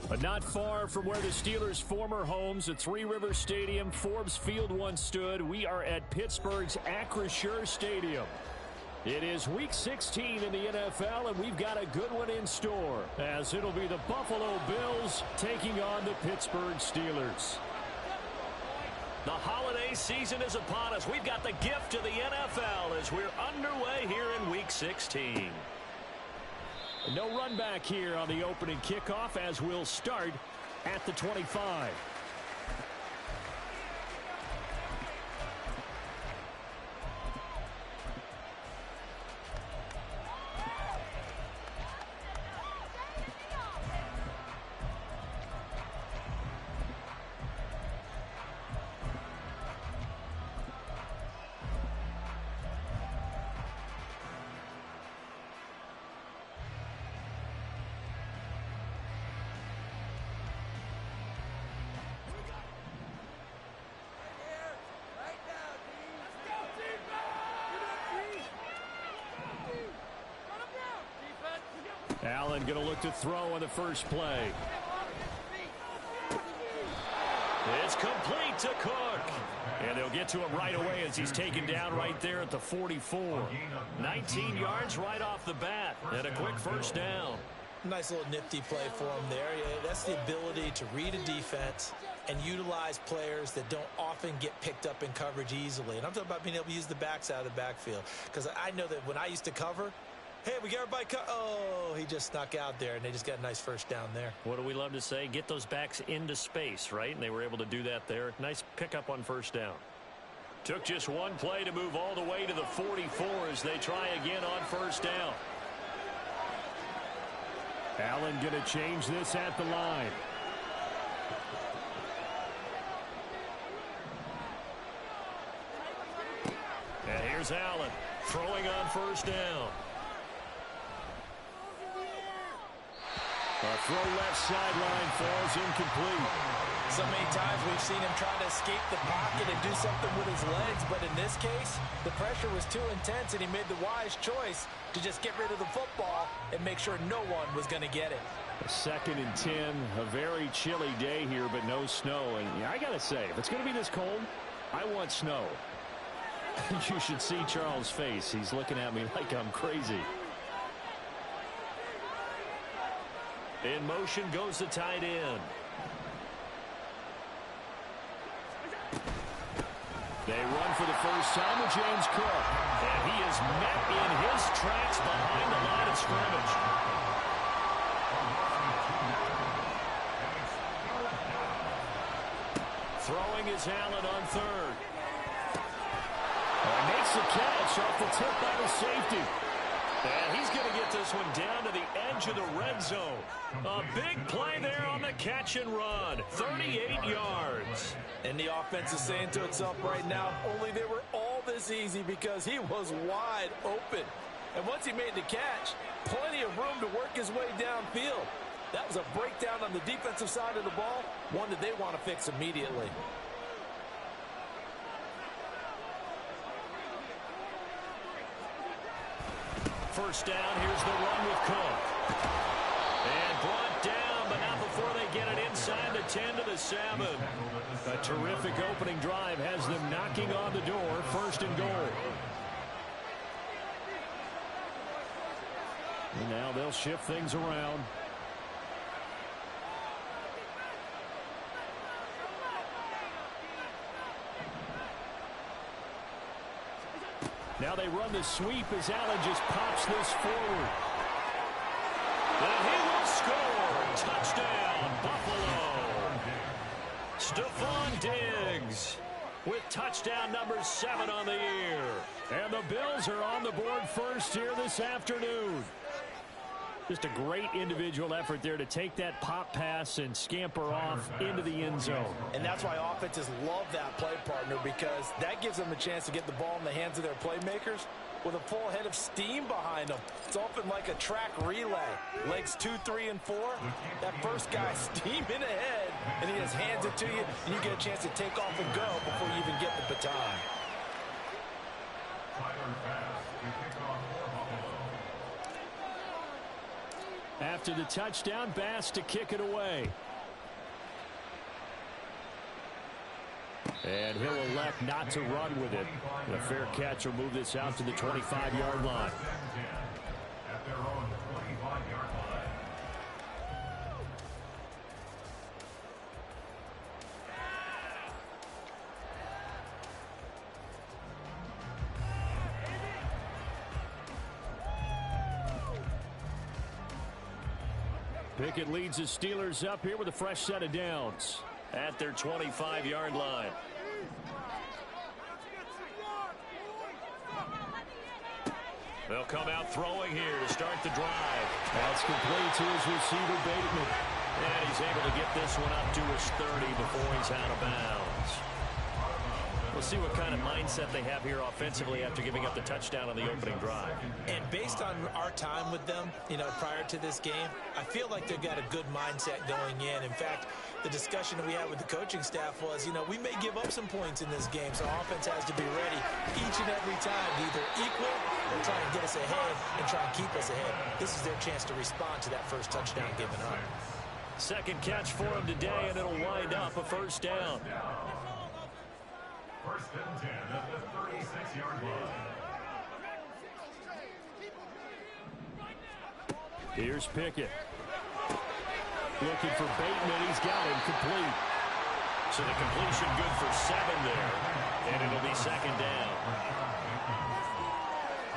But not far from where the Steelers' former homes at Three Rivers Stadium, Forbes Field once stood, we are at Pittsburgh's Acrisure Stadium. It is Week 16 in the NFL, and we've got a good one in store, as it'll be the Buffalo Bills taking on the Pittsburgh Steelers. The holiday season is upon us. We've got the gift of the NFL as we're underway here in Week 16. No run back here on the opening kickoff as we'll start at the 25. Allen going to look to throw on the first play. It's complete to Cook. And they'll get to him right away as he's taken down right there at the 44. 19 yards right off the bat and a quick first down. Nice little nifty play for him there. Yeah, that's the ability to read a defense and utilize players that don't often get picked up in coverage easily. And I'm talking about being able to use the backs out of the backfield. Because I know that when I used to cover, hey, we got everybody oh, he just snuck out there, and they just got a nice first down there. What do we love to say? Get those backs into space, right? And they were able to do that there. Nice pickup on first down. Took just one play to move all the way to the 44 as they try again on first down. Allen going to change this at the line. And here's Allen throwing on first down. A throw left sideline falls incomplete. So many times we've seen him try to escape the pocket and do something with his legs, but in this case, the pressure was too intense, and he made the wise choice to just get rid of the football and make sure no one was going to get it. A 2nd and 10, a very chilly day here, but no snow. And yeah, I got to say, if it's going to be this cold, I want snow. You should see Charles' face. He's looking at me like I'm crazy. In motion goes the tight end. They run for the first time with James Cook. And he is met in his tracks behind the line of scrimmage. Throwing is Allen on third. And makes the catch off the tip by the safety. And he's going to get this one down to the edge of the red zone. A big play there on the catch and run. 38 yards. And the offense is saying to itself right now, only they were all this easy because he was wide open. And once he made the catch, plenty of room to work his way downfield. That was a breakdown on the defensive side of the ball, one that they want to fix immediately. First down, here's the run with Cook. And brought down, but not before they get it inside the 10 to the 7. A terrific opening drive has them knocking on the door, 1st and goal. And now they'll shift things around. Now they run the sweep as Allen just pops this forward. And he will score. Touchdown, Buffalo. Stephon Diggs with touchdown number 7 on the year. And the Bills are on the board first here this afternoon. Just a great individual effort there to take that pop pass and scamper off into the end zone. And that's why offenses love that play partner, because that gives them a chance to get the ball in the hands of their playmakers with a full head of steam behind them. It's often like a track relay. Legs 2, 3, and 4. That first guy steaming ahead, and he just hands it to you, and you get a chance to take off and go before you even get the baton. After the touchdown, Bass to kick it away. And he'll elect not to run with it. And a fair catch will move this out to the 25-yard line. At their own 25-yard line. Pickett leads the Steelers up here with a fresh set of downs. At their 25-yard line. They'll come out throwing here to start the drive. That's complete to his receiver, Bateman. And he's able to get this one up to his 30 before he's out of bounds. We'll see what kind of mindset they have here offensively after giving up the touchdown on the opening drive. And based on our time with them, prior to this game, I feel like they've got a good mindset going in. In fact, the discussion that we had with the coaching staff was, we may give up some points in this game, so offense has to be ready each and every time to either equal or try and get us ahead and try and keep us ahead. This is their chance to respond to that first touchdown given up. Second catch for him today, and it'll wind up a first down. First and 10 at the 36-yard line. Here's Pickett. Looking for Bateman. He's got him complete. So the completion good for 7 there, and it'll be second down.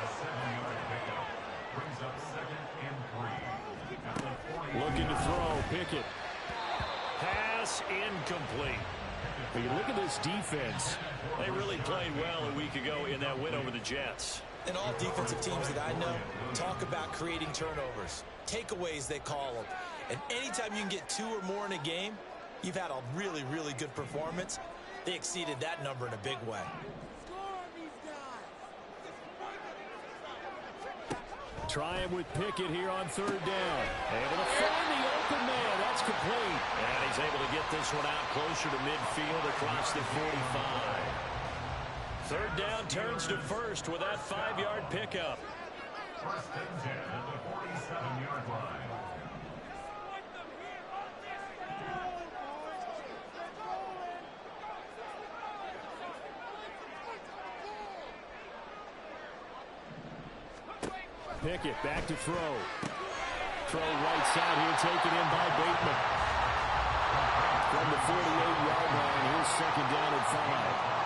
A 7-yard pickup brings up second and 3. At the 40. Looking to throw. Pickett. Pass incomplete. But you look at this defense. They really played well a week ago in that win over the Jets. And all defensive teams that I know talk about creating turnovers. Takeaways, they call them. And anytime you can get 2 or more in a game, you've had a really, really good performance. They exceeded that number in a big way. Trying with Pickett here on third down. Able to find the open man. That's complete. And he's able to get this one out closer to midfield across the 45. Third down turns to first with that 5-yard pickup. First and 10 at the 47-yard line. Pickett back to throw. Throw right side here, taken in by Bateman. From the 48-yard line, here's second down and 5.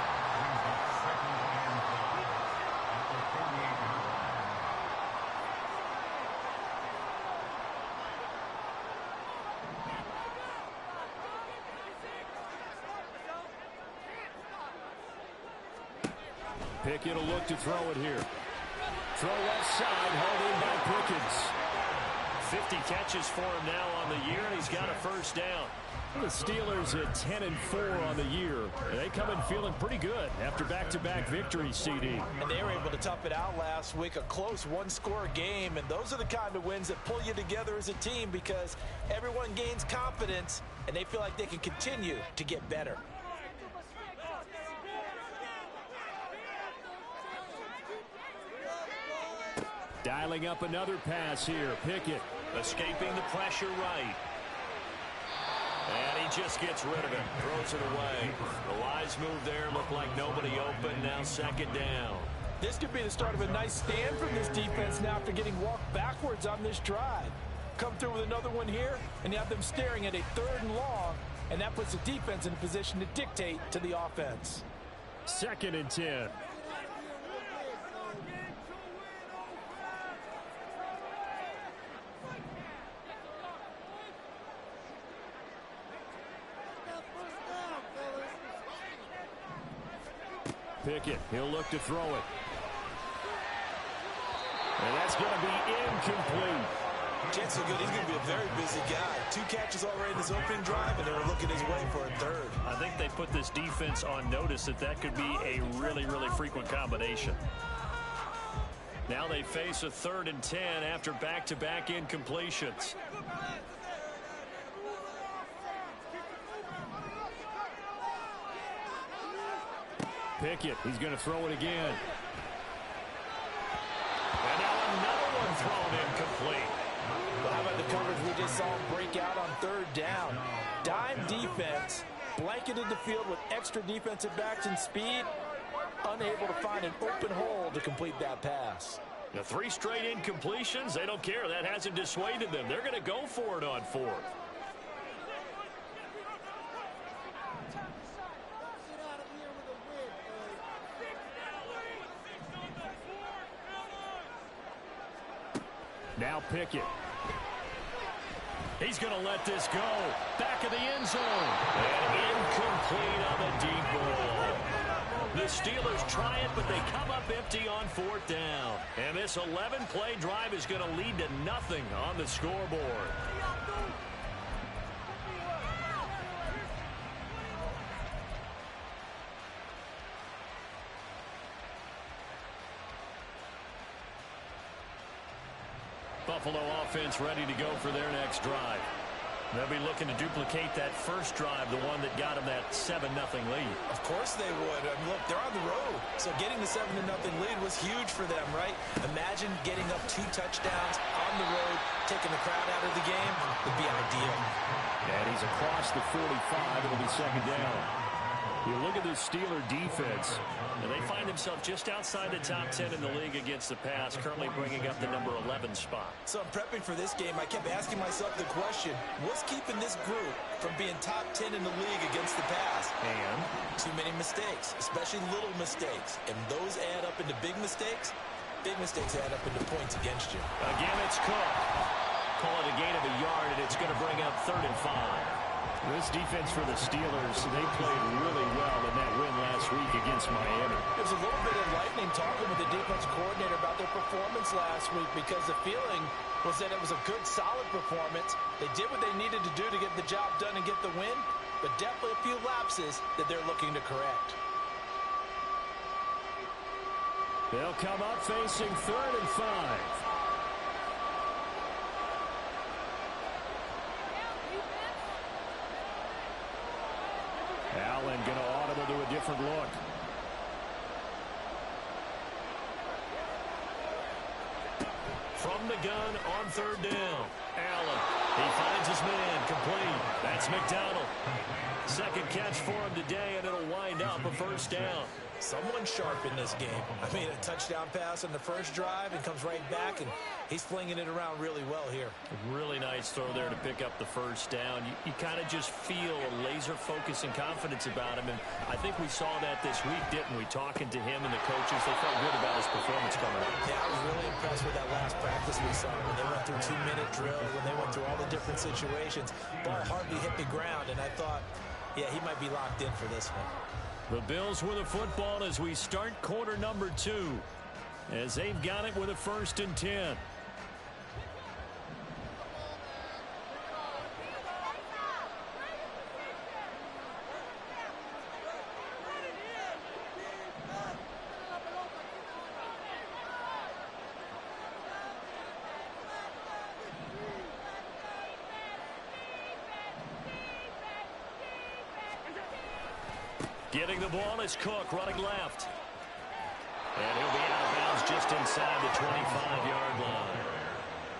Pickett will look to throw it here. Throw left side, held in by Pickens. 50 catches for him now on the year, and he's got a first down. The Steelers at 10-4 on the year. They come in feeling pretty good after back-to-back victories, CD. And they were able to tough it out last week, a close one-score game. And those are the kind of wins that pull you together as a team because everyone gains confidence, and they feel like they can continue to get better. Dialing up another pass here. Pickett. Escaping the pressure right. And he just gets rid of it. Throws it away. The wise move there. Looked like nobody open. Now second down. This could be the start of a nice stand from this defense now after getting walked backwards on this drive. Come through with another one here, and you have them staring at a 3rd and long, and that puts the defense in a position to dictate to the offense. Second and 10. Pickett, he'll look to throw it. And that's going to be incomplete. Jets so good, he's going to be a very busy guy. 2 catches already in this opening drive, and they were looking his way for a 3rd. I think they put this defense on notice that could be a really, really frequent combination. Now they face a 3rd and 10 after back-to-back incompletions. Pickett, he's going to throw it again. And now another one thrown incomplete. Well, how about the coverage we just saw break out on third down? Dime defense, blanketed the field with extra defensive backs and speed, unable to find an open hole to complete that pass. The 3 straight incompletions, they don't care. That hasn't dissuaded them. They're going to go for it on 4th. Now Pickett. He's going to let this go. Back of the end zone. And incomplete on the deep ball. The Steelers try it, but they come up empty on 4th down. And this 11-play drive is going to lead to nothing on the scoreboard. Buffalo offense ready to go for their next drive. They'll be looking to duplicate that first drive, the one that got them that 7-0 lead. Of course they would. I mean, look, they're on the road. So getting the 7-0 lead was huge for them, right? Imagine getting up 2 touchdowns on the road, taking the crowd out of the game would be ideal. And he's across the 45. It'll be 2nd down. You look at the Steeler defense. And they find themselves just outside the top 10 in the league against the pass, currently bringing up the number 11 spot. So I'm prepping for this game. I kept asking myself the question, what's keeping this group from being top 10 in the league against the pass? And too many mistakes, especially little mistakes. And those add up into big mistakes. Big mistakes add up into points against you. Again, it's Cook. Call it a gain of a yard, and it's going to bring up 3rd and 5. This defense for the Steelers, they played really well in that win last week against Miami. There's a little bit enlightening talking with the defensive coordinator about their performance last week because the feeling was that it was a good, solid performance. They did what they needed to do to get the job done and get the win, but definitely a few lapses that they're looking to correct. They'll come up facing 3rd and 5. Allen going to audible to a different look. From the gun on 3rd down. Allen. He finds his man. Complete. That's McDonald. 2nd catch for him today, and it'll wind up a 1st down. Someone sharp in this game. I mean, a touchdown pass on the first drive and comes right back, and he's flinging it around really well here. Really nice throw there to pick up the 1st down. You kind of just feel a laser focus and confidence about him, and I think we saw that this week, didn't we? Talking to him and the coaches, they felt good about his performance coming up. Yeah, I was really impressed with that last practice we saw when they went through 2-minute drill, when they went through all the different situations. Ball hardly hit the ground, and I thought, yeah, he might be locked in for this one. The Bills with a football as we start quarter number 2, as they've got it with a 1st and 10. Getting the ball is Cook running left. And he'll be out of bounds just inside the 25-yard line.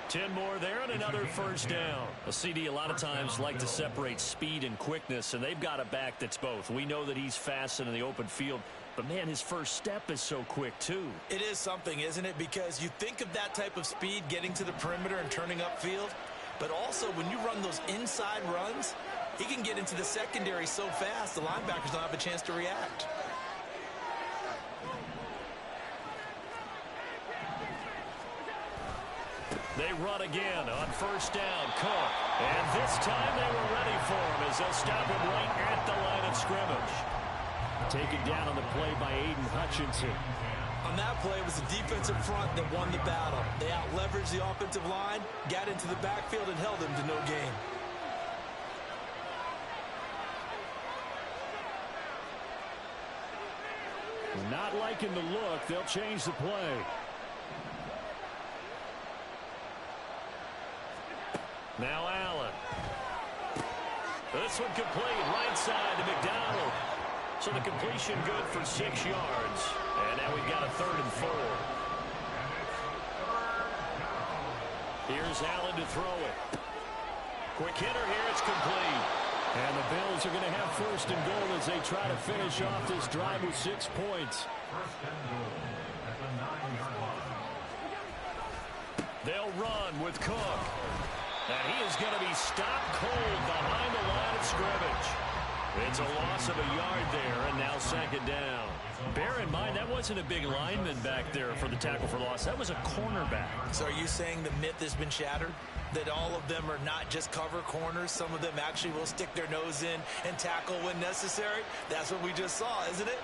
10 more there and another 1st down. A CD a lot of times like to separate speed and quickness, and they've got a back that's both. We know that he's fast in the open field, but man, his first step is so quick too. It is something, isn't it? Because you think of that type of speed getting to the perimeter and turning upfield, but also when you run those inside runs, he can get into the secondary so fast, the linebackers don't have a chance to react. They run again on 1st down. Cook. And this time they were ready for him as they'll stop him right at the line of scrimmage. Taken down on the play by Aiden Hutchinson. On that play, it was the defensive front that won the battle. They out-leveraged the offensive line, got into the backfield, and held him to no gain. Not liking the look. They'll change the play. Now Allen. This one complete. Right side to McDonald. So the completion good for 6 yards. And now we've got a 3rd and 4. Here's Allen to throw it. Quick hitter here. It's complete. And the Bills are going to have first and goal as they try to finish off this drive with 6 points. First and goal at the 9-yard line. They'll run with Cook. And he is going to be stopped cold behind the line of scrimmage. It's a loss of a yard there, and now second down. Bear in mind, that wasn't a big lineman back there for the tackle for loss. That was a cornerback. So are you saying the myth has been shattered? That all of them are not just cover corners? Some of them actually will stick their nose in and tackle when necessary? That's what we just saw, isn't it?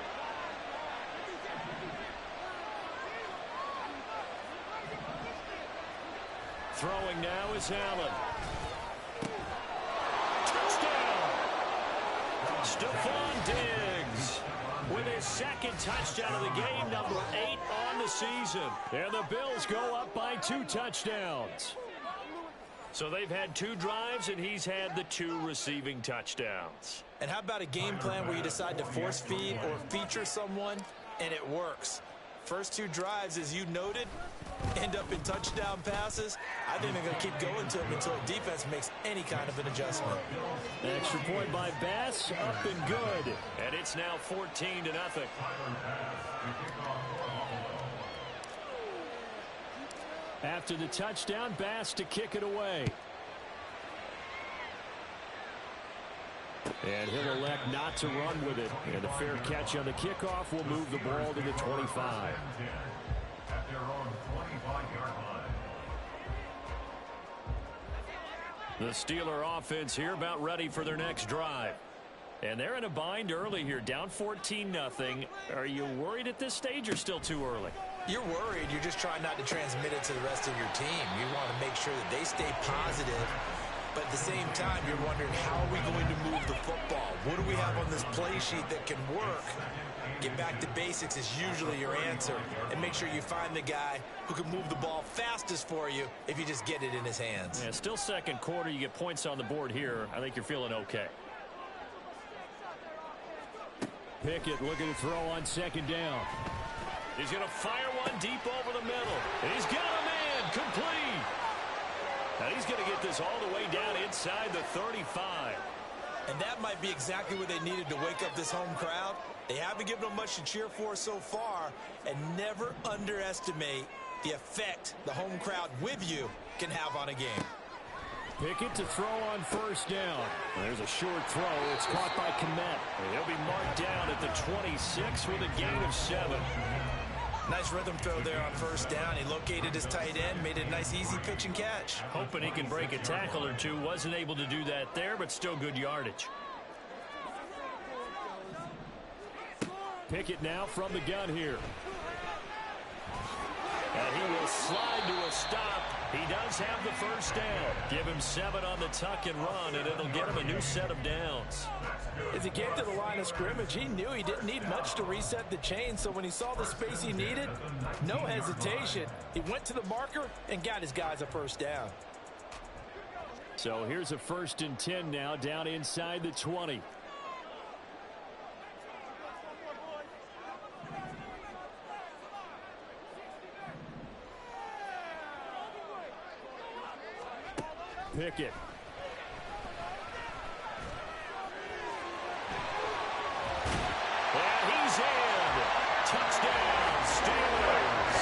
Throwing now is Allen. Touchdown! Stephon Diggs with his second touchdown of the game, number 8 on the season. And the Bills go up by 2 touchdowns. So they've had 2 drives, and he's had the 2 receiving touchdowns. And how about a game plan where you decide to force feed or feature someone, and it works? First 2 drives, as you noted, end up in touchdown passes. I think they're going to keep going to them until the defense makes any kind of an adjustment. Extra point by Bass, up and good. And it's now 14-0. After the touchdown, Bass to kick it away. And he'll elect not to run with it. And a fair catch on the kickoff will move the ball to the 25. At their own 25-yard line. The Steeler offense here about ready for their next drive. And they're in a bind early here, down 14-0. Are you worried at this stage or still too early? You're worried. You're just trying not to transmit it to the rest of your team. You want to make sure that they stay positive. But at the same time, you're wondering, how are we going to move the football? What do we have on this play sheet that can work? Get back to basics is usually your answer. And make sure you find the guy who can move the ball fastest for you if you just get it in his hands. Yeah, still second quarter. You get points on the board here. I think you're feeling okay. Pickett looking to throw on second down. He's going to fire one deep over the middle. He's got a man complete. Now he's going to get this all the way down inside the 35. And that might be exactly what they needed to wake up this home crowd. They haven't given them much to cheer for so far. And never underestimate the effect the home crowd with you can have on a game. Pickett to throw on first down. There's a short throw. It's caught by Kmet. He'll be marked down at the 26 with a gain of 7. Nice rhythm throw there on first down. He located his tight end, made a nice easy pitch and catch. Hoping he can break a tackle or two. Wasn't able to do that there, but still good yardage. Pickett now from the gun here. And he will slide to a stop. He does have the first down. Give him 7 on the tuck and run, and it'll get him a new set of downs. As he came to the line of scrimmage, he knew he didn't need much to reset the chain, so when he saw the space he needed, no hesitation. He went to the marker and got his guys a first down. So here's a 1st and 10 now, down inside the 20. Pickett. And he's in. Touchdown, Steelers.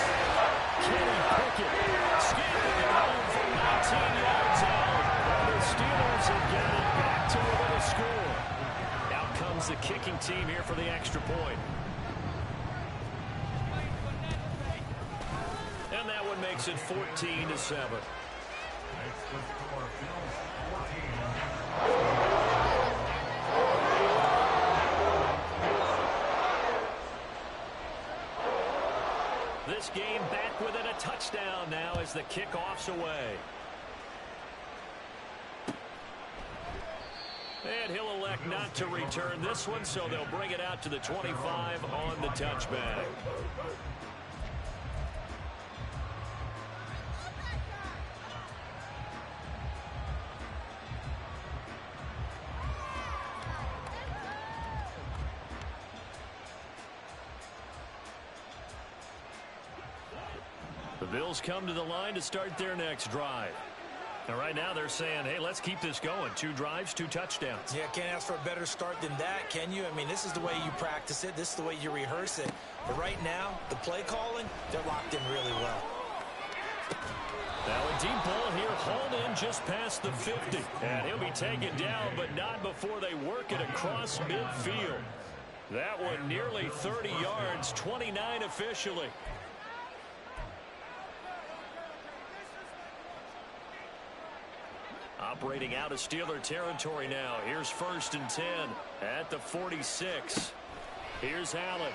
Kenny Pickett. Skipping home for 19 yards out. And the Steelers have got it back to within a score. Out comes the kicking team here for the extra point. And that one makes it 14-7. Makes the score Bills 14. This game back within a touchdown now as the kickoff's away. And he'll elect not to return this one, so they'll bring it out to the 25 on the touchback. The Bills come to the line to start their next drive. And right now they're saying, hey, let's keep this going. 2 drives, 2 touchdowns. Yeah, can't ask for a better start than that, can you? I mean, this is the way you practice it. This is the way you rehearse it. But right now, the play calling, they're locked in really well. Now a deep ball here, hauled in just past the 50. And he'll be taken down, but not before they work it across midfield. That one nearly 30 yards, 29 officially. Operating out of Steeler territory now. Here's 1st and 10 at the 46. Here's Allen.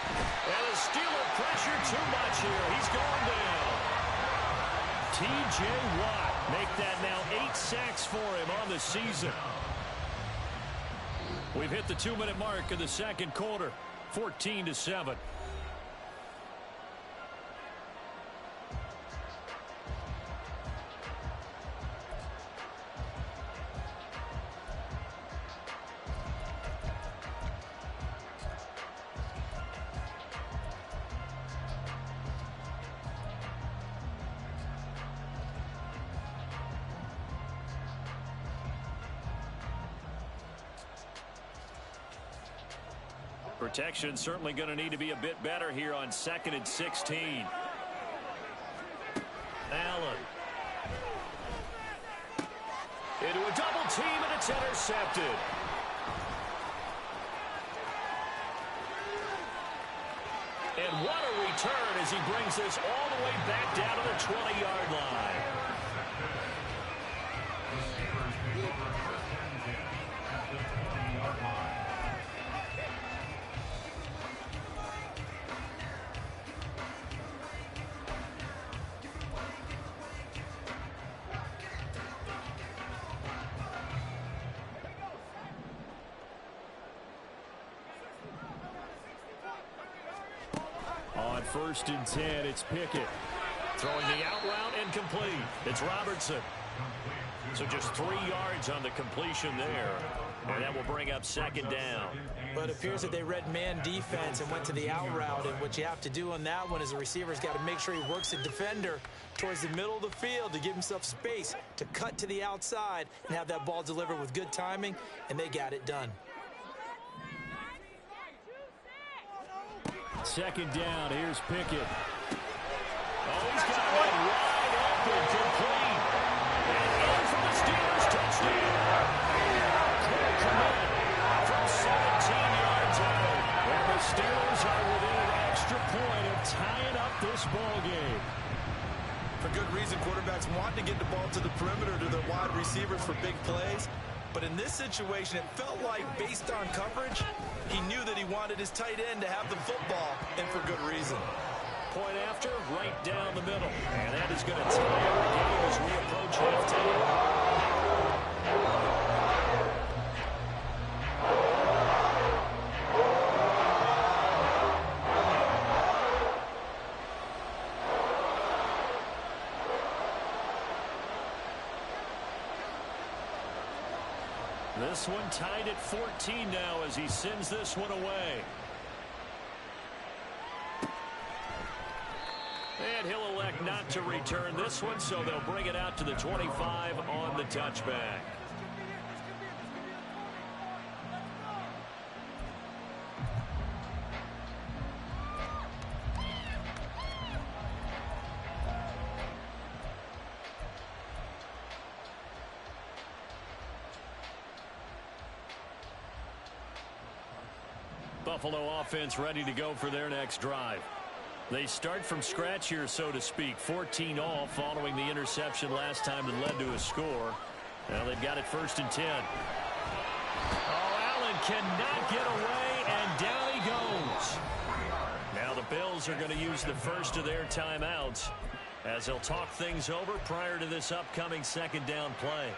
And the Steeler pressure too much here. He's going down. T.J. Watt make that now 8 sacks for him on the season. We've hit the 2-minute mark of the second quarter. 14-7. Protection certainly going to need to be a bit better here on 2nd and 16. Allen. Into a double team, and it's intercepted. And what a return as he brings this all the way back down to the 20-yard line. On 1st and 10, it's Pickett. Throwing the out route incomplete. It's Robertson. So just 3 yards on the completion there. And that will bring up 2nd down. But it appears that they read man defense and went to the out route. And what you have to do on that one is the receiver's got to make sure he works the defender towards the middle of the field to give himself space to cut to the outside and have that ball delivered with good timing. And they got it done. 2nd down, here's Pickett. Oh, he's got one wide open, complete. And in for the Steelers touchdown. Clear commit from 17 yards out. And the Steelers are within an extra point of tying up this ball game. For good reason, quarterbacks want to get the ball to the perimeter to their wide receivers for big plays. But in this situation, it felt like, based on coverage, he knew that he wanted his tight end to have the football, and for good reason. Point after, right down the middle. And that is going to tie up the game as we approach halftime. This one tied at 14 now as he sends this one away. And he'll elect not to return this one, so they'll bring it out to the 25 on the touchback. Buffalo offense ready to go for their next drive. They start from scratch here, so to speak. 14 all following the interception last time that led to a score. Now they've got it 1st and 10. Oh, Allen cannot get away, and down he goes. Now the Bills are going to use the first of their timeouts as they'll talk things over prior to this upcoming 2nd down play.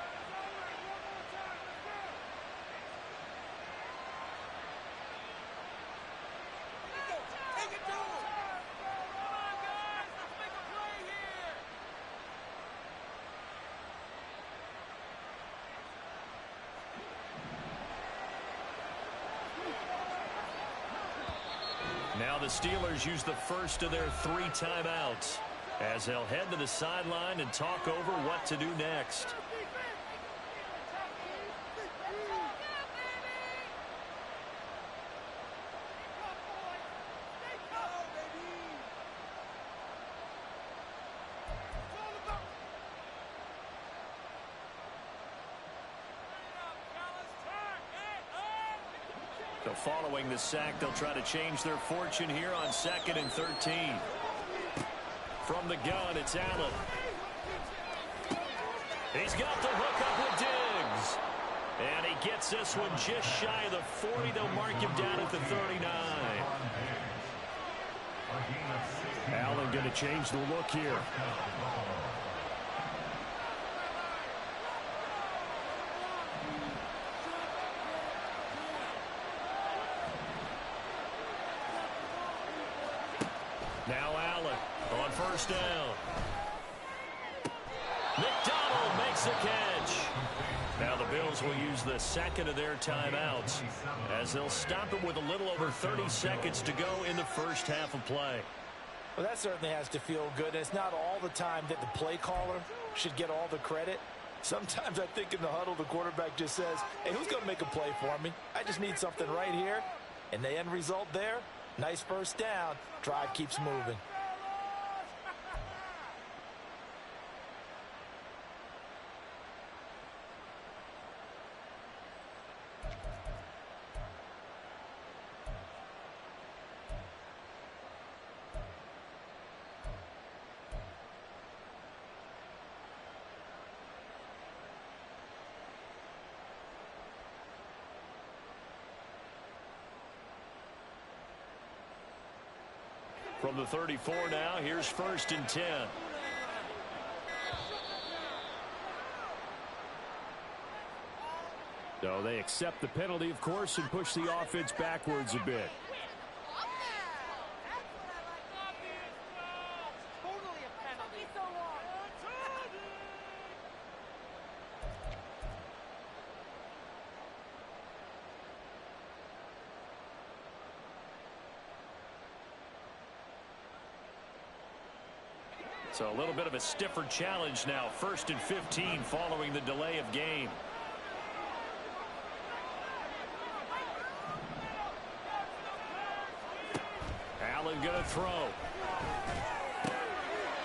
Now Now the Steelers use the first of their 3 timeouts as they'll head to the sideline and talk over what to do next. So following the sack, they'll try to change their fortune here on 2nd and 13. From the gun, it's Allen. He's got the hook up with Diggs. And he gets this one just shy of the 40. They'll mark him down at the 39. Allen going to change the look here. Now Allen on first down. McDonald makes the catch. Now the Bills will use the second of their timeouts as they'll stop it with a little over 30 seconds to go in the first half of play. Well, that certainly has to feel good. It's not all the time that the play caller should get all the credit. Sometimes I think in the huddle the quarterback just says, hey, who's going to make a play for me? I just need something right here. And the end result there, nice first down. Drive keeps moving. From the 34 now, here's 1st and 10. So they accept the penalty, of course, and push the offense backwards a bit. So a little bit of a stiffer challenge now. 1st and 15 following the delay of game. Allen going to throw.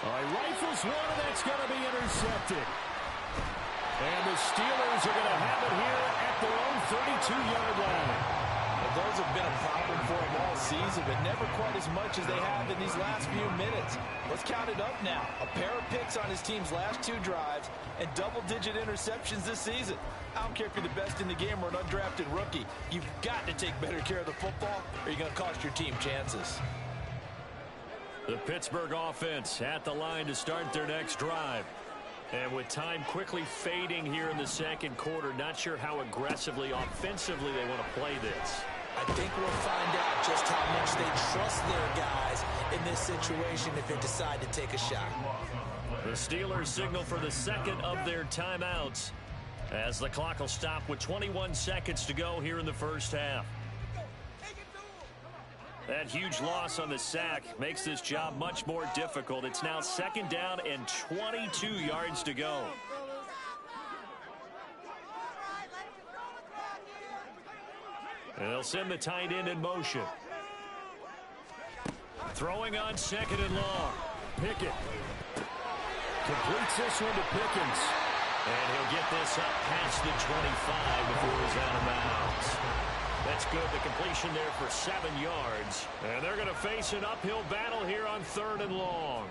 He rifles one, and that's going to be intercepted. And the Steelers are going to have it here at their own 32-yard line. Those have been a problem for them all season, but never quite as much as they have in these last few minutes. Let's count it up now. A pair of picks on his team's last 2 drives and double-digit interceptions this season. I don't care if you're the best in the game or an undrafted rookie. You've got to take better care of the football or you're going to cost your team chances. The Pittsburgh offense at the line to start their next drive. And with time quickly fading here in the second quarter, not sure how aggressively, offensively they want to play this. I think we'll find out just how much they trust their guys in this situation if they decide to take a shot. The Steelers signal for the second of their timeouts as the clock will stop with 21 seconds to go here in the first half. That huge loss on the sack makes this job much more difficult. It's now 2nd down and 22 yards to go. And they'll send the tight end in motion. Throwing on 2nd and long. Pickett completes this one to Pickens. And he'll get this up past the 25 before he's out of bounds. That's good. The completion there for 7 yards. And they're going to face an uphill battle here on 3rd and long.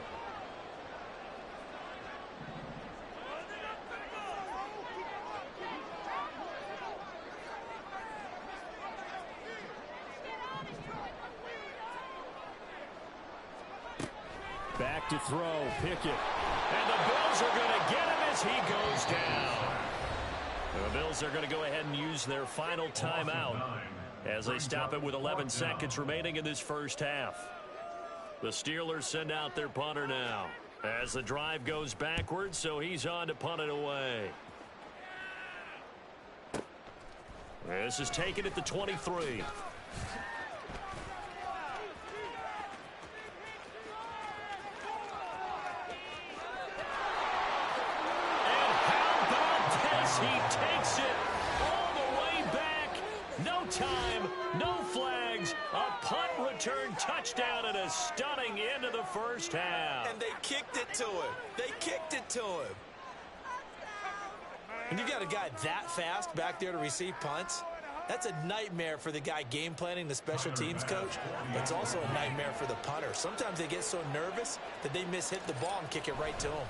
Back to throw, Pickett. And the Bills are going to get him as he goes down. The Bills are going to go ahead and use their final timeout as they stop it with 11 seconds remaining in this first half. The Steelers send out their punter now as the drive goes backwards, so he's on to punt it away. This is taken at the 23. stunning end of the first half. And they kicked it to him. They kicked it to him. And you got a guy that fast back there to receive punts. That's a nightmare for the guy game planning, the special teams coach, but it's also a nightmare for the punter. Sometimes they get so nervous that they mishit the ball and kick it right to him.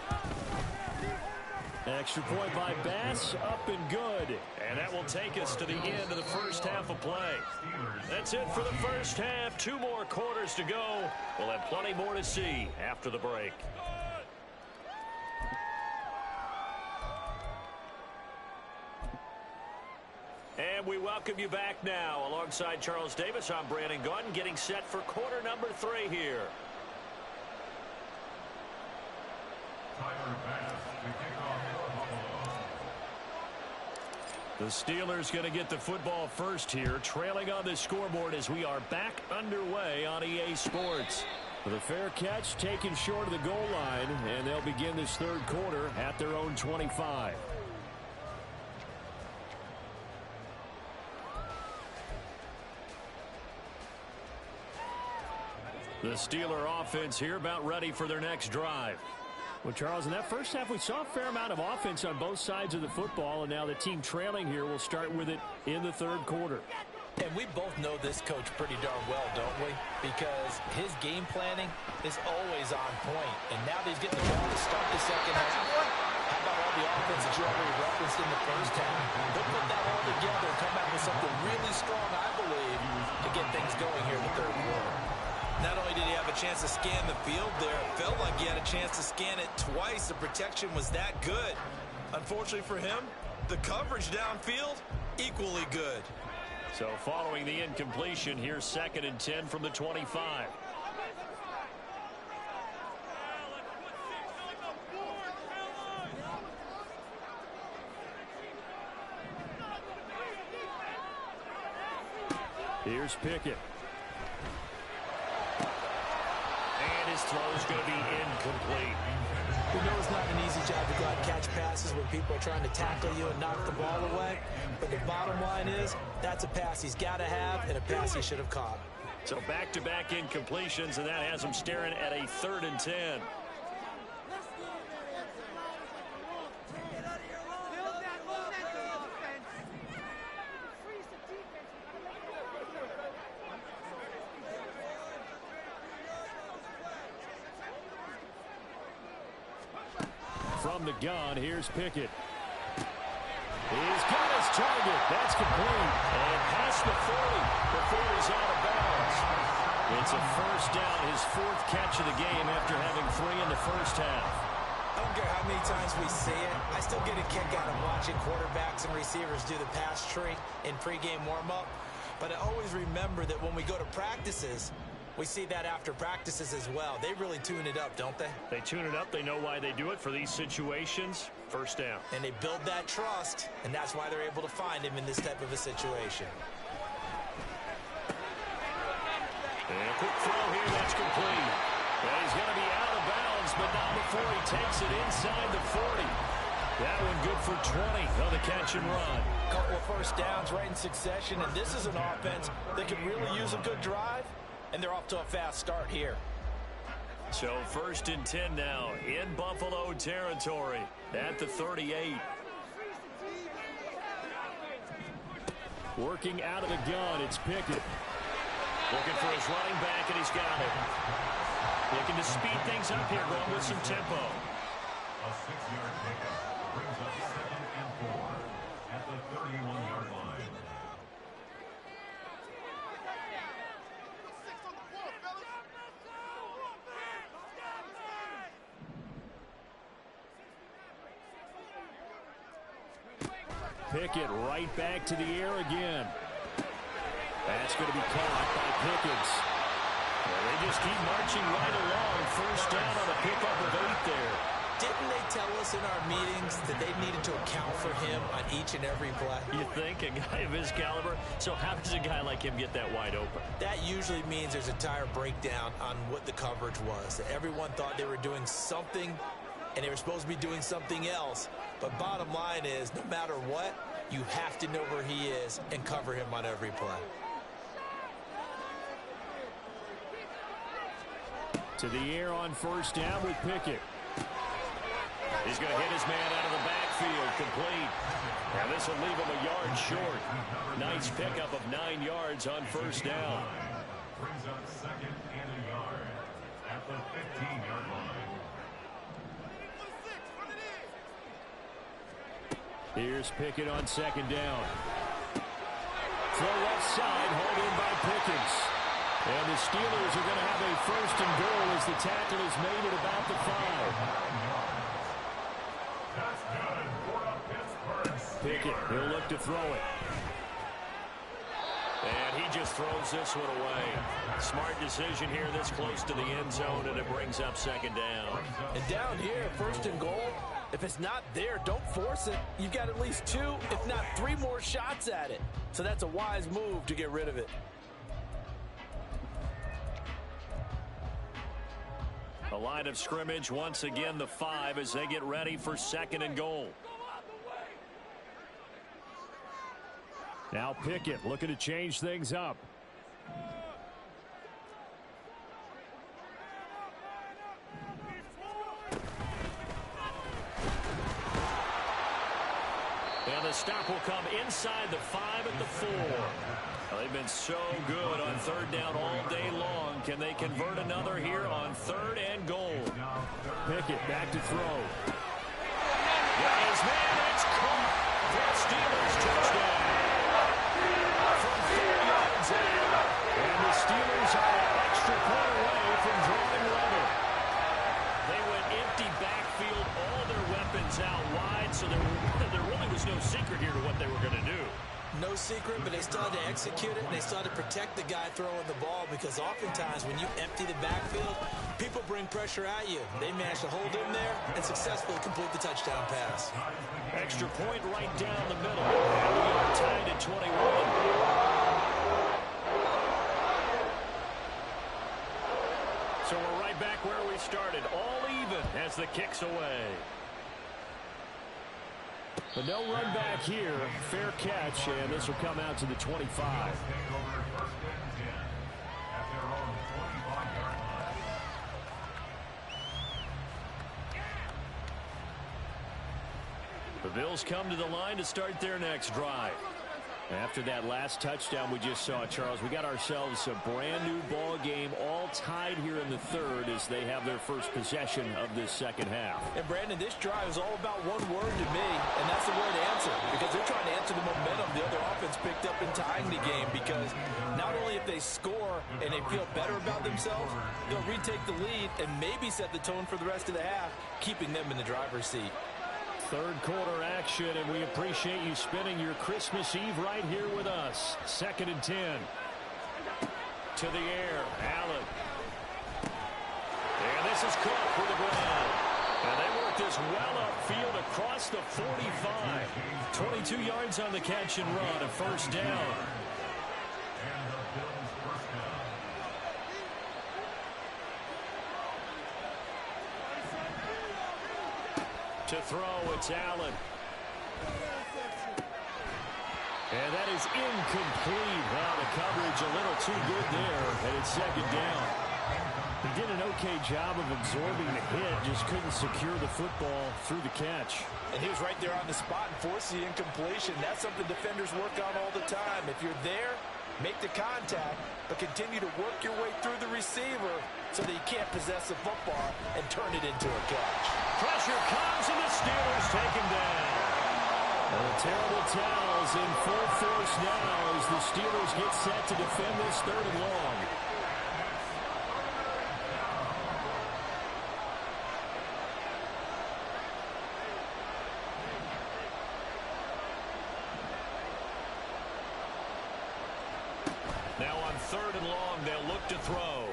Extra point by Bass, up and good. And that will take us to the end of the first half of play. That's it for the first half. 2 more quarters to go. We'll have plenty more to see after the break. And we welcome you back now. Alongside Charles Davis, I'm Brandon Gaudin, getting set for quarter number 3 here. The Steelers going to get the football first here, trailing on the scoreboard as we are back underway on EA Sports. With a fair catch taken short of the goal line, and they'll begin this third quarter at their own 25. The Steeler offense here about ready for their next drive. Well, Charles, in that first half, we saw a fair amount of offense on both sides of the football, and now the team trailing here will start with it in the third quarter. And we both know this coach pretty darn well, don't we? Because his game planning is always on point. And now that he's getting the ball to start the second half, how about all the offense that you already referenced in the first half? They'll put that all together and come back with something really strong, I believe, to get things going here in the third quarter. Not only did he have a chance to scan the field there, it felt like he had a chance to scan it twice. The protection was that good. Unfortunately for him, the coverage downfield, equally good. So following the incompletion, here's 2nd and 10 from the 25. Here's Pickett. And his throw is going to be incomplete. We know it's not an easy job to go out and catch passes when people are trying to tackle you and knock the ball away. But the bottom line is, that's a pass he's got to have and a pass he should have caught. So back-to-back incompletions, and that has him staring at a 3rd and 10. From the gun, here's Pickett. He's got his target. That's complete. And past the 40 before he's out of bounds. It's a first down, his 4th catch of the game after having 3 in the first half. I don't care how many times we see it. I still get a kick out of watching quarterbacks and receivers do the pass tree in pregame warm-up. But I always remember that when we go to practices, we see that after practices as well. They really tune it up, don't they? They tune it up. They know why they do it for these situations. First down. And they build that trust, and that's why they're able to find him in this type of a situation. And a quick throw here. That's complete. And he's going to be out of bounds, but not before he takes it inside the 40. That one good for 20 on the catch and run. Couple of first downs right in succession, and this is an offense that can really use a good drive. And they're off to a fast start here. So 1st and 10 now in Buffalo territory at the 38. Working out of the gun, it's Pickett. Looking for his running back, and he's got it. Looking to speed things up here, going with some tempo. A 6-yard pickup brings up 2nd and 4 at the 31-yard line. Pickett right back to the air again. That's going to be caught by Pickens. Well, they just keep marching right along. First down on a pickup of 8 there. Didn't they tell us in our meetings that they needed to account for him on each and every play? You think? A guy of his caliber? So how does a guy like him get that wide open? That usually means there's a entire breakdown on what the coverage was. That everyone thought they were doing something, and they were supposed to be doing something else. But bottom line is, no matter what, you have to know where he is and cover him on every play. To the air on first down with Pickett. He's going to hit his man out of the backfield. Complete. Now this will leave him a yard short. Nice pickup of 9 yards on first down. Brings up second and a yard at the 15-yard line. Here's Pickett on second down. Throw left side, hauled in by Pickens. And the Steelers are going to have a first and goal as the tackle is made at about the 5. That's good for Pickett, he'll look to throw it. And he just throws this one away. Smart decision here this close to the end zone, and it brings up second down. And down here, first and goal, if it's not there, don't force it. You've got at least 2, if not 3 more shots at it. So that's a wise move to get rid of it. A line of scrimmage, once again the 5 as they get ready for second and goal. Now Pickett looking to change things up. And the stop will come inside the 5 at the 4. Well, they've been so good on third down all day long. Can they convert another here on third and goal? Pickett back to throw. Got his man, it's caught for the Steelers touchdown. From 4 yards out. And the Steelers are an extra point away from drawing level. They went empty backfield, all their weapons out wide, so there really was no secret here to what they were going to do. No secret, but they still had to execute it, and they still had to protect the guy throwing the ball, because oftentimes when you empty the backfield, people bring pressure at you. They managed to hold him there and successfully complete the touchdown pass. Extra point right down the middle. And we are tied at 21. So we're right back where we started, all even as the kick's away. But no run back here. Fair catch, and this will come out to the 25. The Bills come to the line to start their next drive. After that last touchdown we just saw, Charles, we got ourselves a brand new ball game, all tied here in the third as they have their first possession of this second half. And Brandon, this drive is all about one word to me, and that's the word answer, because they're trying to answer the momentum the other offense picked up in tying the game, because not only if they score and they feel better about themselves, they'll retake the lead and maybe set the tone for the rest of the half, keeping them in the driver's seat. Third quarter action, and we appreciate you spending your Christmas Eve right here with us. 2nd and 10. To the air, Allen. And this is Cook for the ground. And they work this well upfield across the 45. 22 yards on the catch and run, a first down. To throw, it's Allen. And that is incomplete. Wow, the coverage a little too good there, and it's second down. He did an okay job of absorbing the hit, just couldn't secure the football through the catch. And he was right there on the spot and forced the incompletion. That's something defenders work on all the time. If you're there, make the contact, but continue to work your way through the receiver so that you can't possess the football and turn it into a catch. Pressure comes, and the Steelers take him down. And the terrible towels in full force now as the Steelers get set to defend this third and long. Now on third and long, they'll look to throw.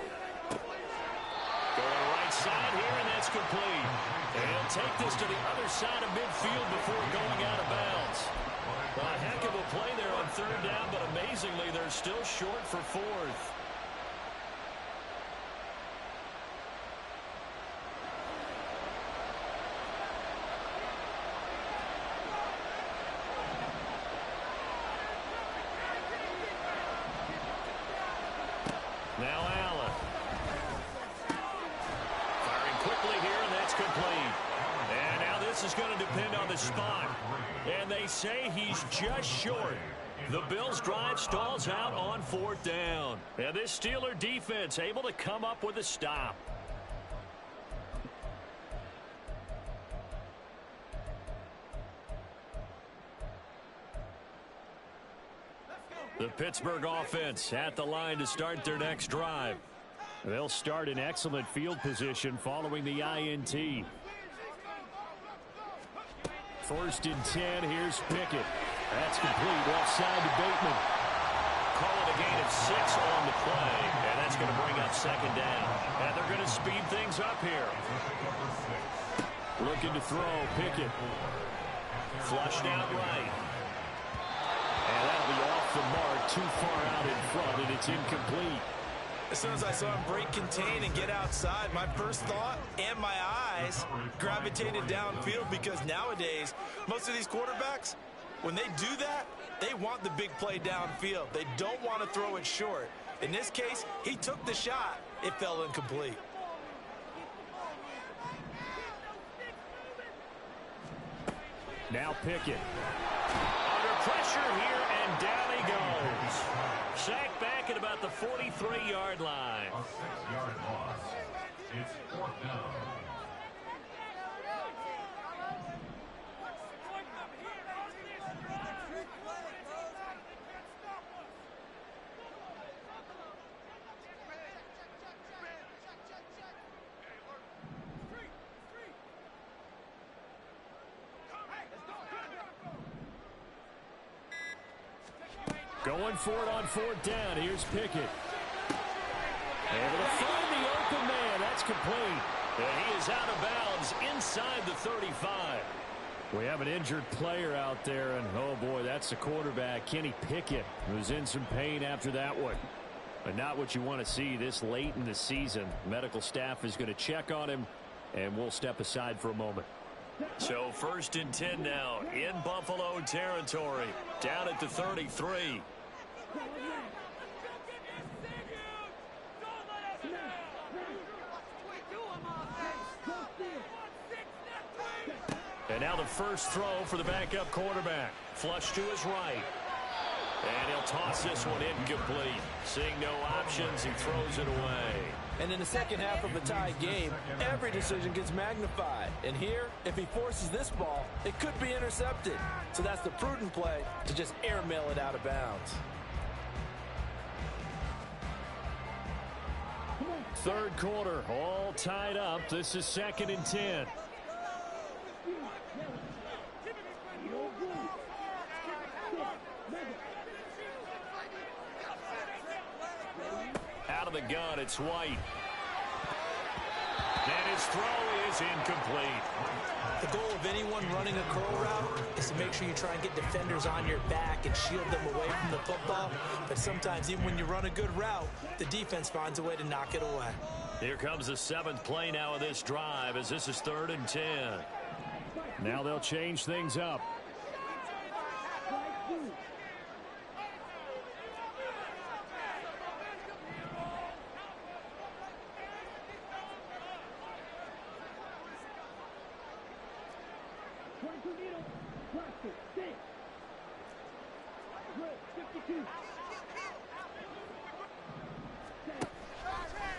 Going right side here, and that's complete. And he'll take this to the other side of midfield before going out of bounds. Well, a heck of a play there on third down, but amazingly, they're still short for fourth. Now Allen. quickly here, and that's complete. And now this is going to depend on the spot. And they say he's just short. The Bills' drive stalls out on 4th down. And this Steeler defense able to come up with a stop. The Pittsburgh offense at the line to start their next drive. They'll start in excellent field position following the INT. 1st and 10. Here's Pickett. That's complete. Offside to Bateman. Call it a gain of 6 on the play, and that's going to bring up 2nd down. And they're going to speed things up here. Looking to throw. Pickett. Flushed out right. And that'll be off the mark, too far out in front, and it's incomplete. As soon as I saw him break contain and get outside, my first thought and my eyes gravitated downfield, because nowadays, most of these quarterbacks, when they do that, they want the big play downfield. They don't want to throw it short. In this case, he took the shot. It fell incomplete. Now Pickett. Under pressure here, and down he goes. Sacked back at about the 43-yard line. A 6-yard loss. It's 4th down. Going for it on 4th down. Here's Pickett. Able to find the open man. That's complete. And he is out of bounds inside the 35. We have an injured player out there, and oh boy, that's the quarterback, Kenny Pickett, who's in some pain after that one. But not what you want to see this late in the season. Medical staff is going to check on him, and we'll step aside for a moment. So 1st and 10 now in Buffalo territory, down at the 33. And now the first throw for the backup quarterback. Flush to his right. And he'll toss this one incomplete. Seeing no options, he throws it away. And in the second half of a tie game, every decision gets magnified. And here, if he forces this ball, it could be intercepted. So that's the prudent play, to just airmail it out of bounds. 3rd quarter, all tied up. This is 2nd and 10. Out of the gun, it's White. And his throw is incomplete. The goal of anyone running a curl route is to make sure you try and get defenders on your back and shield them away from the football. But sometimes, even when you run a good route, the defense finds a way to knock it away. Here comes the 7th play now of this drive, as this is 3rd and 10. Now they'll change things up.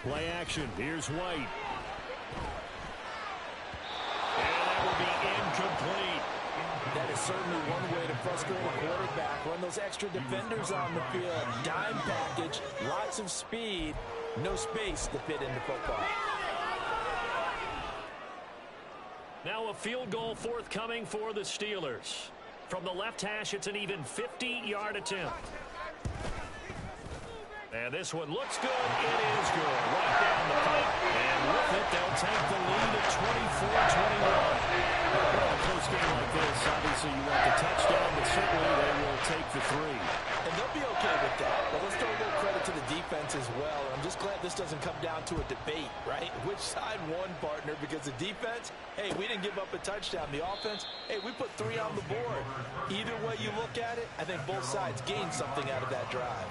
Play action. Here's White. And that will be incomplete. That is certainly one way to frustrate a quarterback. Run those extra defenders on the field. Dime package, lots of speed, no space to fit into football. Now a field goal forthcoming for the Steelers. From the left hash, it's an even 50-yard attempt. And this one looks good. It is good. Right down the pipe. And with it, they'll take the lead at 24-21. Well, a close game like this, obviously you want the touchdown, but certainly they will take the 3. And they'll be okay with that. But let's throw a little credit to the defense as well. I'm just glad this doesn't come down to a debate, right? Which side won, partner? Because the defense, hey, we didn't give up a touchdown. The offense, hey, we put 3 on the board. Either way you look at it, I think both sides gained something out of that drive.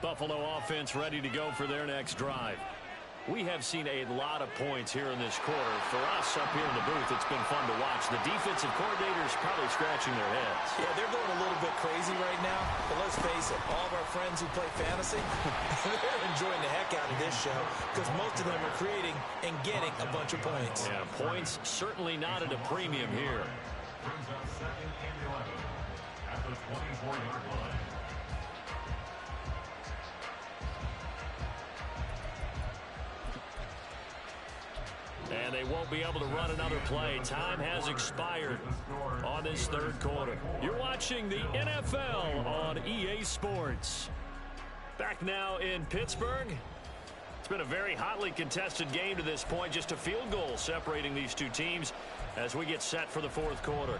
Buffalo offense ready to go for their next drive. We have seen a lot of points here in this quarter. For us up here in the booth, it's been fun to watch. The defensive coordinators probably scratching their heads. Yeah, they're going a little bit crazy right now. But let's face it, all of our friends who play fantasy, they're enjoying the heck out of this show because most of them are creating and getting a bunch of points. Yeah, points certainly not at a premium here. Brings up 2nd and 11 at the 24-yard line. And they won't be able to run another play. Time has expired on this third quarter. You're watching the NFL on EA Sports. Back now in Pittsburgh. It's been a very hotly contested game to this point. Just a field goal separating these two teams as we get set for the fourth quarter.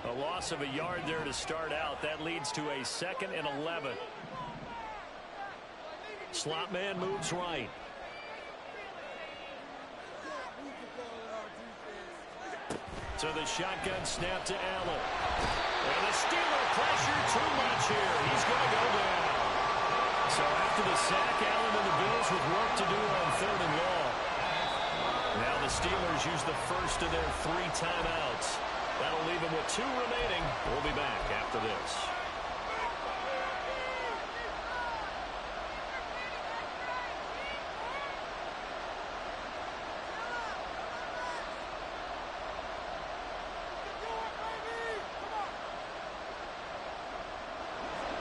A loss of a yard there to start out. That leads to a 2nd and 11. Slot man moves right. So the shotgun snap to Allen. And the Steeler pressure too much here. He's going to go down. So after the sack, Allen and the Bills with work to do on 3rd and long. Now the Steelers use the first of their 3 timeouts. That'll leave them with 2 remaining. We'll be back after this.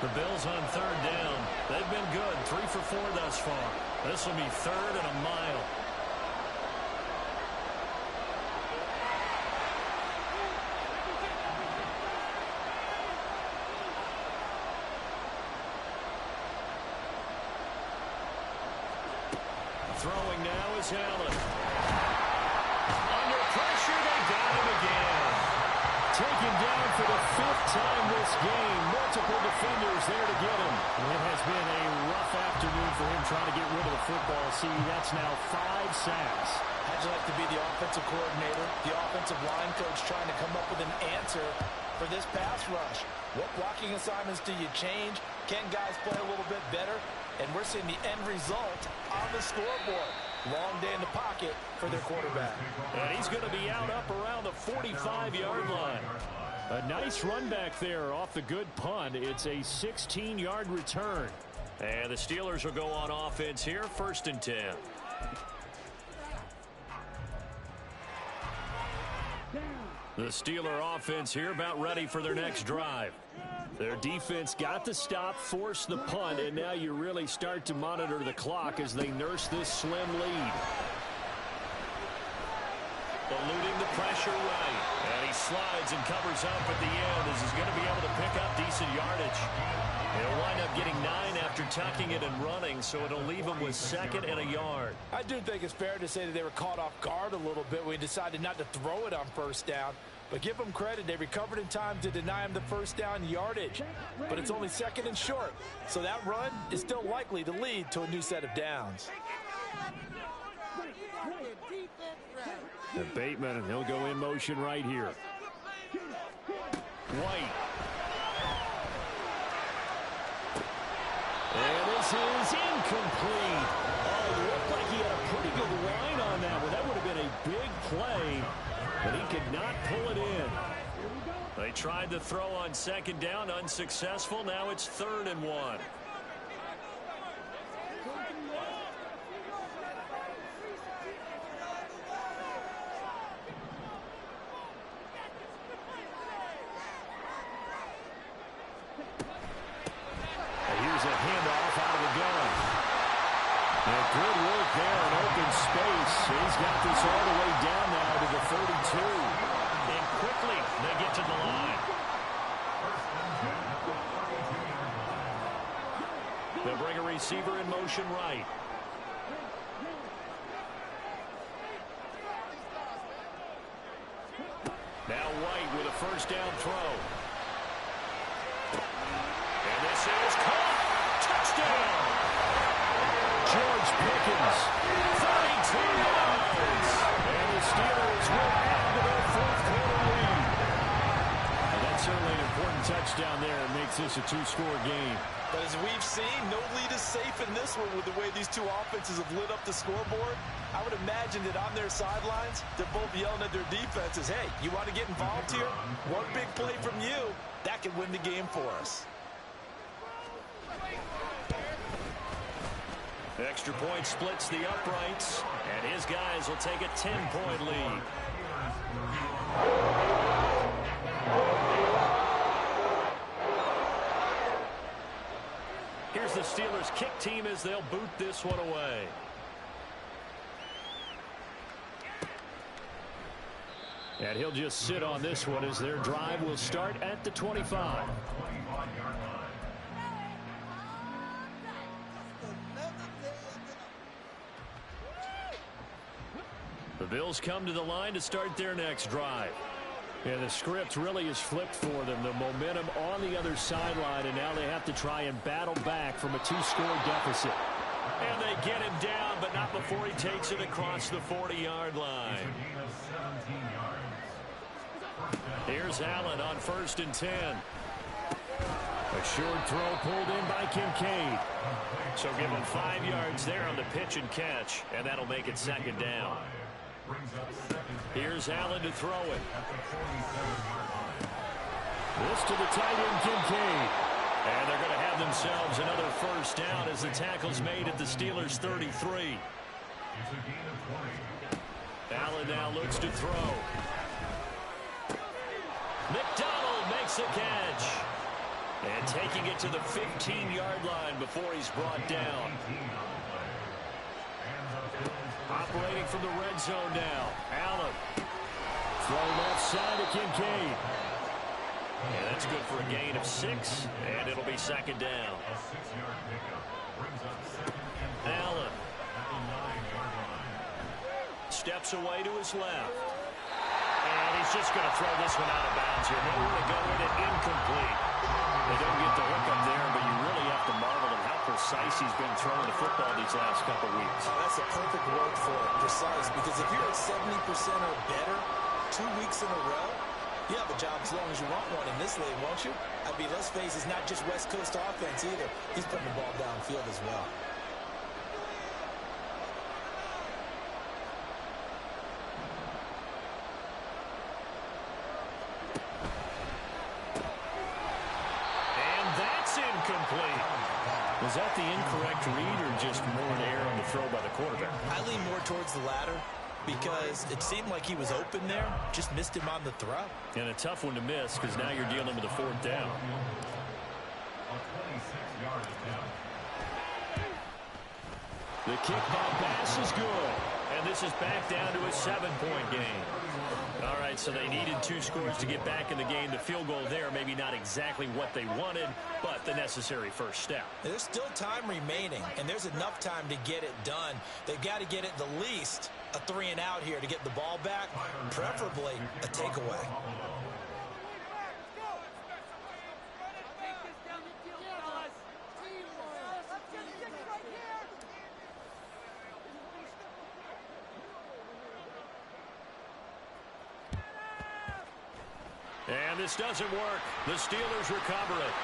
The Bills on 3rd down. They've been good. 3 for 4 thus far. This will be 3rd and a mile. Throwing now is Allen. Under pressure, they got him again. Taken down for the 5th time this game. Multiple defenders there to get him. It has been a rough afternoon for him trying to get rid of the football. See, that's now 5 sacks. How'd you like to be the offensive coordinator, the offensive line coach trying to come up with an answer for this pass rush? What blocking assignments do you change? Can guys play a little bit better? And we're seeing the end result on the scoreboard. Long day in the pocket for their quarterback. And he's going to be out up around the 45-yard line. A nice run back there off the good punt. It's a 16-yard return. And the Steelers will go on offense here, 1st and 10. The Steeler offense here about ready for their next drive. Their defense got the stop, forced the punt, and now you really start to monitor the clock as they nurse this slim lead. Eluding the pressure right. And he slides and covers up at the end as he's going to be able to pick up decent yardage. He'll wind up getting 9 after tucking it and running, so it'll leave him with 2nd and a yard. I do think it's fair to say that they were caught off guard a little bit when he decided not to throw it on 1st down. But give them credit, they recovered in time to deny him the 1st down yardage. But it's only 2nd and short, so that run is still likely to lead to a new set of downs. And Bateman, and he'll go in motion right here. White. And this is incomplete. Oh, it looked like he had a pretty good line on that one. That would have been a big play, but he could not pull it in. They tried to throw on 2nd down, unsuccessful. Now it's 3rd and 1. Here's a handoff out of the gun. And good work there in open space. He's got this all the way down now to the 32. And quickly they get to the line. They'll bring a receiver in motion right. Now White with a 1st down throw. And this is caught. Touchdown. George Pickens, 32 yards. And the Steelers will add to their fourth-quarter lead. And that's certainly an important touchdown there. It makes this a two-score game. But as we've seen, no lead is safe in this one with the way these two offenses have lit up the scoreboard. I would imagine that on their sidelines, they're both yelling at their defenses, hey, you want to get involved here? One big play from you, that can win the game for us. Extra point splits the uprights, and his guys will take a 10-point lead. Here's the Steelers' kick team as they'll boot this one away. And he'll just sit on this one as their drive will start at the 25. The Bills come to the line to start their next drive. And the script really is flipped for them. The momentum on the other sideline, and now they have to try and battle back from a two-score deficit. And they get him down, but not before he takes it across the 40-yard line. Here's Allen on 1st and 10. A short throw pulled in by Kincaid. So give him 5 yards there on the pitch and catch, and that'll make it 2nd down. Here's Allen to throw it. This to the tight end, Kincaid. And they're going to have themselves another 1st down as the tackle's made at the Steelers' 33. Allen now looks to throw. McDonald makes a catch. And taking it to the 15-yard line before he's brought down. Operating from the red zone now. Allen. Throw left side to Kincaid. And that's good for a gain of 6. And it'll be 2nd down. Allen. Steps away to his left. And he's just going to throw this one out of bounds here. Nowhere to go with it. Incomplete. They don't get the hook up there, but you really have to marvel at how precise he's been throwing the football these last couple weeks. Oh, that's a perfect word for it, precise, because if you're at 70% or better 2 weeks in a row, you have a job as long as you want one in this league, won't you? I mean, let's face it, it's not just West Coast offense either. He's putting the ball downfield as well. Incomplete. Was that the incorrect read or just more an error on the throw by the quarterback? I lean more towards the latter because it seemed like he was open there, just missed him on the throw. And a tough one to miss because now you're dealing with a 4th down. The kickball pass is good. And this is back down to a 7-point game. All right, so they needed 2 scores to get back in the game. The field goal there, maybe not exactly what they wanted, but the necessary first step. There's still time remaining, and there's enough time to get it done. They've got to get it the least a 3-and-out here to get the ball back, preferably a takeaway. And this doesn't work. The Steelers recover it.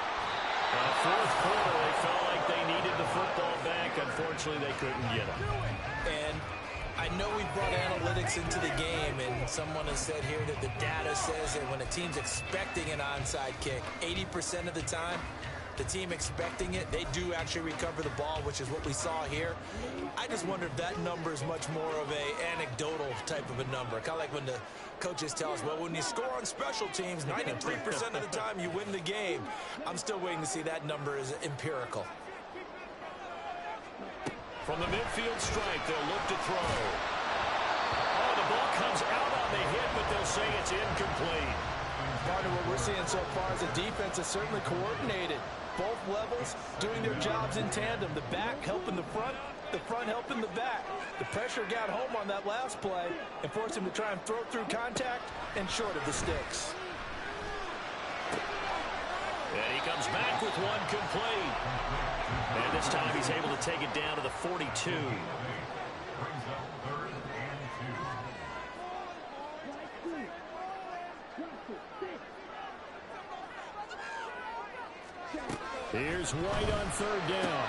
4th quarter, they felt like they needed the football back. Unfortunately, they couldn't get it. And I know we brought analytics into the game, and someone has said here that the data says that when a team's expecting an onside kick, 80% of the time, the team expecting it, they do actually recover the ball, which is what we saw here. I just wonder if that number is much more of a anecdotal type of a number. Kind of like when the coaches tell us, well, when you score on special teams, 93% of the time you win the game. I'm still waiting to see that number is empirical. From the midfield stripe, they'll look to throw. Oh, the ball comes out on the hit, but they'll say it's incomplete. Partner, what we're seeing so far is the defense is certainly coordinated. Both levels doing their jobs in tandem. The back helping the front helping the back. The pressure got home on that last play and forced him to try and throw through contact and short of the sticks. And he comes back with one complete. And this time he's able to take it down to the 42. Here's White on third down.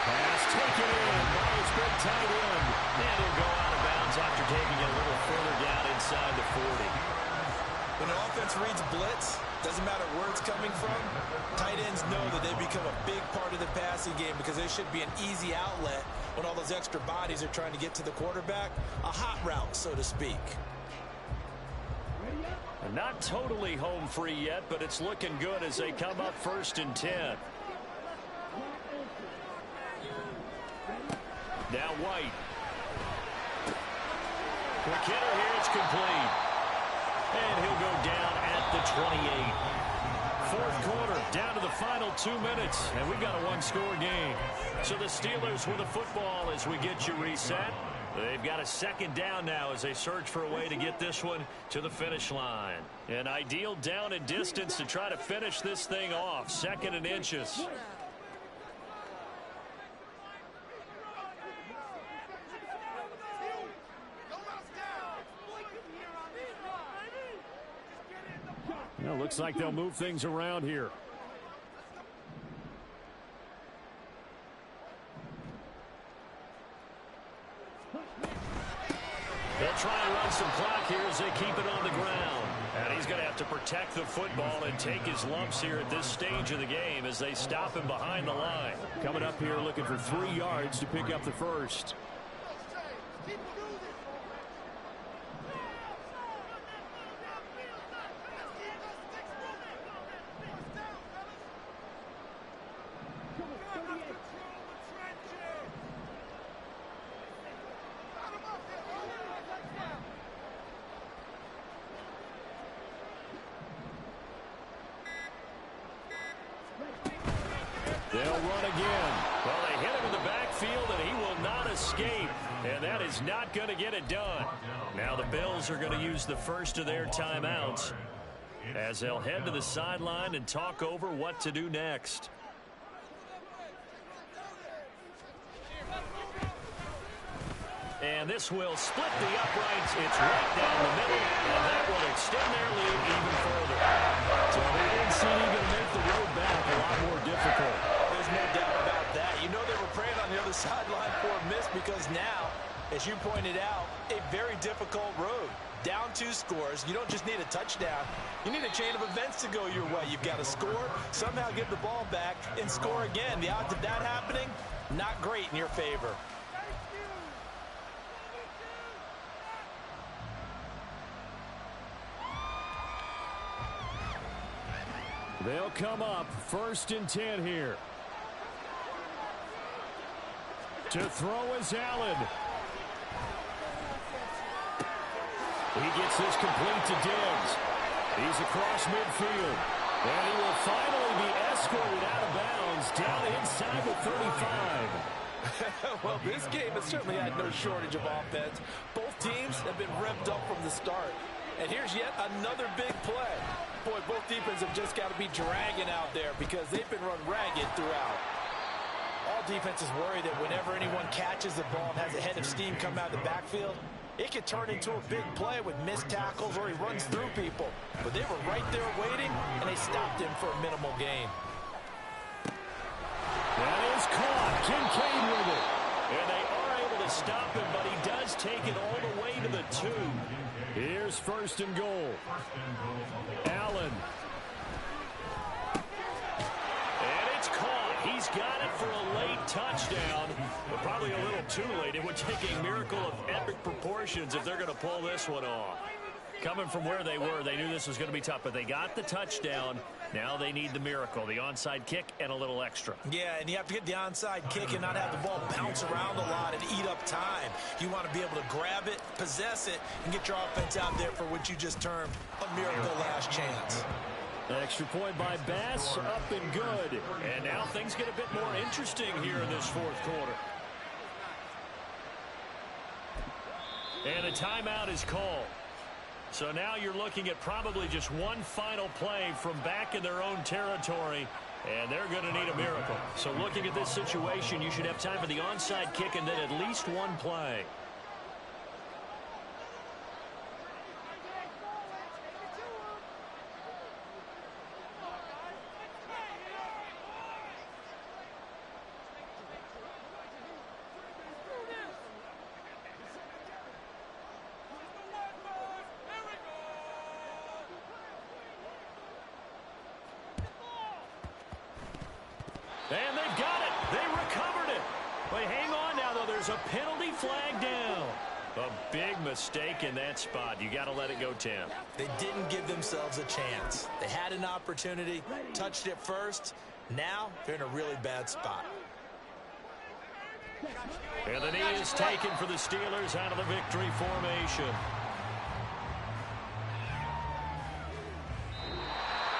Pass taken in by his big tight end. And he'll go out of bounds after taking it a little further down inside the 40. When an offense reads blitz, doesn't matter where it's coming from, tight ends know that they become a big part of the passing game because they should be an easy outlet when all those extra bodies are trying to get to the quarterback. A hot route, so to speak. Not totally home free yet, but it's looking good as they come up 1st and 10. Now White. Quick hitter here, it's complete. And he'll go down at the 28. Fourth quarter, down to the final 2 minutes, and we've got a one-score game. So the Steelers with the football as we get you reset. They've got a second down now as they search for a way to get this one to the finish line. An ideal down and distance to try to finish this thing off. 2nd and inches. Well, looks like they'll move things around here. They'll try and run some clock here as they keep it on the ground. And he's going to have to protect the football and take his lumps here at this stage of the game as they stop him behind the line. Coming up here looking for 3 yards to pick up the first. They'll run again. Well, they hit him in the backfield, and he will not escape. And that is not going to get it done. Now the Bills are going to use the first of their timeouts as they'll head to the sideline and talk over what to do next. And this will split the uprights. It's right down the middle, and that will extend their lead even further. So they didn't seem even to make the road back a lot more difficult. There's no doubt about that. You know they were praying on the other sideline for a miss because now, as you pointed out, a very difficult road. Down 2 scores. You don't just need a touchdown. You need a chain of events to go your way. You've got to score, somehow get the ball back, and score again. The odds of that happening, not great in your favor. They'll come up 1st and 10 here. To throw is Allen. He gets this complete to Diggs. He's across midfield. And he will finally be escorted out of bounds down inside the 35. Well, this game has certainly had no shortage of offense. Both teams have been revved up from the start. And here's yet another big play. Boy, both defenses have just got to be dragging out there because they've been run ragged throughout. All defenses worry that whenever anyone catches the ball and has a head of steam come out of the backfield, it could turn into a big play with missed tackles or he runs through people. But they were right there waiting, and they stopped him for a minimal gain. That is caught. Kincaid with it. And they are able to stop him, but he does take it all the way to the 2. Here's 1st and goal. Allen. And it's caught. He's got it for a late touchdown, but probably a little too late. It would take a miracle of epic proportions if they're going to pull this one off. Coming from where they were, they knew this was going to be tough, but they got the touchdown. Now they need the miracle, the onside kick and a little extra. Yeah, and you have to get the onside kick and not have the ball bounce around a lot and eat up time. You want to be able to grab it, possess it, and get your offense out there for what you just termed a miracle last chance. Extra point by Bass, up and good. And now things get a bit more interesting here in this 4th quarter. And a timeout is called. So now you're looking at probably just one final play from back in their own territory, and they're going to need a miracle. So looking at this situation, you should have time for the onside kick and then at least one play. although there's a penalty flag down. A big mistake in that spot. You got to let it go, Tim. They didn't give themselves a chance. They had an opportunity, touched it first. Now they're in a really bad spot. And the knee is taken for the Steelers out of the victory formation.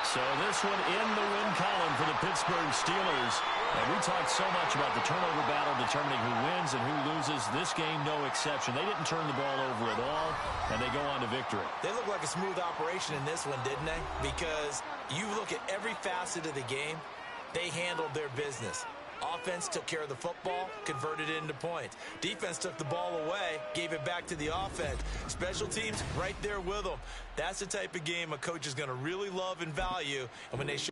So this one in the win column for the Pittsburgh Steelers. And we talked so much about the turnover battle determining who wins and who loses. This game, no exception. They didn't turn the ball over at all, and they go on to victory. They look like a smooth operation in this one, didn't they? Because you look at every facet of the game, they handled their business. Offense took care of the football, converted it into points. Defense took the ball away, gave it back to the offense. Special teams right there with them. That's the type of game a coach is going to really love and value. And when they show